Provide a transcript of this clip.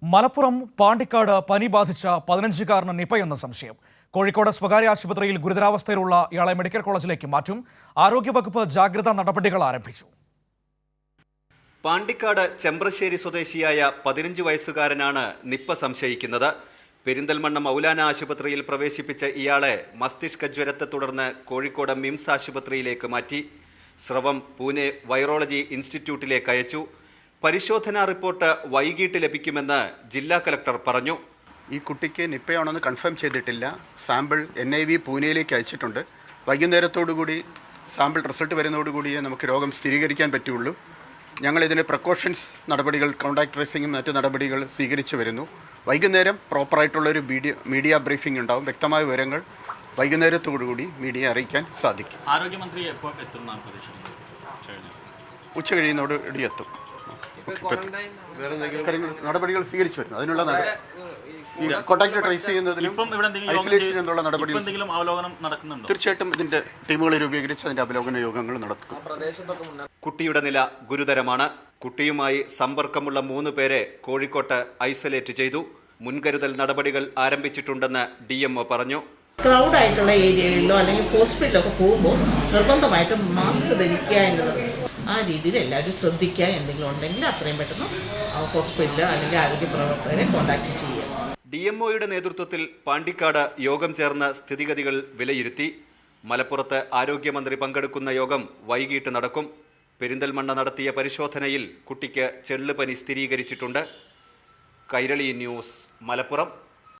മലപ്പുറം പാണ്ടിക്കാട് പനി ബാധിച്ച 15-കാരന് നിപയെന്ന സംശയം. കോഴിക്കോട് സ്വകാര്യ ആശുപത്രിയിൽ ഗുരുതരാവസ്ഥയിലുള്ള ഇയാളെ മെഡിക്കൽ കോളേജിലേക്ക് മാറ്റും. ആരോഗ്യവകുപ്പ് ജാഗ്രതാ നടപടികൾ ആരംഭിച്ചു. പാണ്ടിക്കാട് ചെമ്പ്രശ്ശേരി സ്വദേശിയായ 15 വയസ്സുകാരനാണ് നിപ്പ സംശയിക്കുന്നത്. പെരിന്തൽമണ്ണ മൗലാന ആശുപത്രിയിൽ പ്രവേശിപ്പിച്ച ഇയാളെ മസ്തിഷ്ക ജ്വരത്തെ തുടർന്ന് കോഴിക്കോട് മിംസ് ആശുപത്രിയിലേക്ക് മാറ്റി. സ്രവം പൂനെ വൈറോളജി ഇൻസ്റ്റിറ്റ്യൂട്ടിലേക്ക് അയച്ചു. പരിശോധനാ റിപ്പോർട്ട് വൈകിട്ട് ലഭിക്കുമെന്ന് ജില്ലാ കലക്ടർ പറഞ്ഞു. ഈ കുട്ടിക്ക് നിപ്പയാണെന്ന് കൺഫേം ചെയ്തിട്ടില്ല. സാമ്പിൾ NIV പൂനെയിലേക്ക് അയച്ചിട്ടുണ്ട്. വൈകുന്നേരത്തോടുകൂടി സാമ്പിൾ റിസൾട്ട് വരുന്നതോടുകൂടിയേ നമുക്ക് രോഗം സ്ഥിരീകരിക്കാൻ പറ്റുള്ളൂ. ഞങ്ങൾ ഇതിന് പ്രിക്കോഷൻസ് നടപടികൾ, കോൺടാക്ട് ട്രേസിങ്ങും മറ്റ് നടപടികൾ സ്വീകരിച്ചു വരുന്നു. വൈകുന്നേരം പ്രോപ്പറായിട്ടുള്ളൊരു മീഡിയ ബ്രീഫിംഗ് ഉണ്ടാവും. വ്യക്തമായ വിവരങ്ങൾ വൈകുന്നേരത്തോടുകൂടി മീഡിയയെ അറിയിക്കാൻ സാധിക്കും. ആരോഗ്യമന്ത്രി എപ്പോൾ എത്തും? ഉച്ച കഴിയുന്നതോടുകൂടി എത്തും. നടപടികൾ സ്വീകരിച്ചു വരുന്നു. അതിനുള്ള കോൺടാക്ട് ട്രേസ് ചെയ്യുന്നതിനും ഐസൊലേഷൻ എന്നുള്ള നടപടികൾ തീർച്ചയായിട്ടും ഇതിന്റെ ടീമുകളെ രൂപീകരിച്ച് അതിന്റെ അവലോകന യോഗങ്ങൾ നടത്തും. കുട്ടിയുടെ നില ഗുരുതരമാണ്. കുട്ടിയുമായി സമ്പർക്കമുള്ള 3 പേരെ കോഴിക്കോട്ട് ഐസൊലേറ്റ് ചെയ്തു. മുൻകരുതൽ നടപടികൾ ആരംഭിച്ചിട്ടുണ്ടെന്ന് DMO പറഞ്ഞു. ക്രൗഡ് ആയിട്ടുള്ള ഏരിയകളിലോ അല്ലെങ്കിൽ ഹോസ്പിറ്റലിലൊക്കെ പോകുമ്പോൾ നിർബന്ധമായിട്ടും മാസ്ക് ധരിക്കുക എന്നത്, ആ രീതിയിൽ എല്ലാവരും ശ്രദ്ധിക്കുക. എന്തെങ്കിലും ഉണ്ടെങ്കിൽ അത്രയും പെട്ടെന്ന് ഹോസ്പിറ്റലിൽ അല്ലെങ്കിൽ ആരോഗ്യ പ്രവർത്തകരെ കോൺടാക്ട് ചെയ്യുക. DMOയുടെ നേതൃത്വത്തിൽ പാണ്ടിക്കാട് യോഗം ചേർന്ന് സ്ഥിതിഗതികൾ വിലയിരുത്തി. മലപ്പുറത്ത് ആരോഗ്യമന്ത്രി പങ്കെടുക്കുന്ന യോഗം വൈകിട്ട് നടക്കും. പെരിന്തൽമണ്ണ നടത്തിയ പരിശോധനയിൽ കുട്ടിക്ക് ചെള്ളുപനി സ്ഥിരീകരിച്ചിട്ടുണ്ട്. കൈരളി ന്യൂസ്, മലപ്പുറം.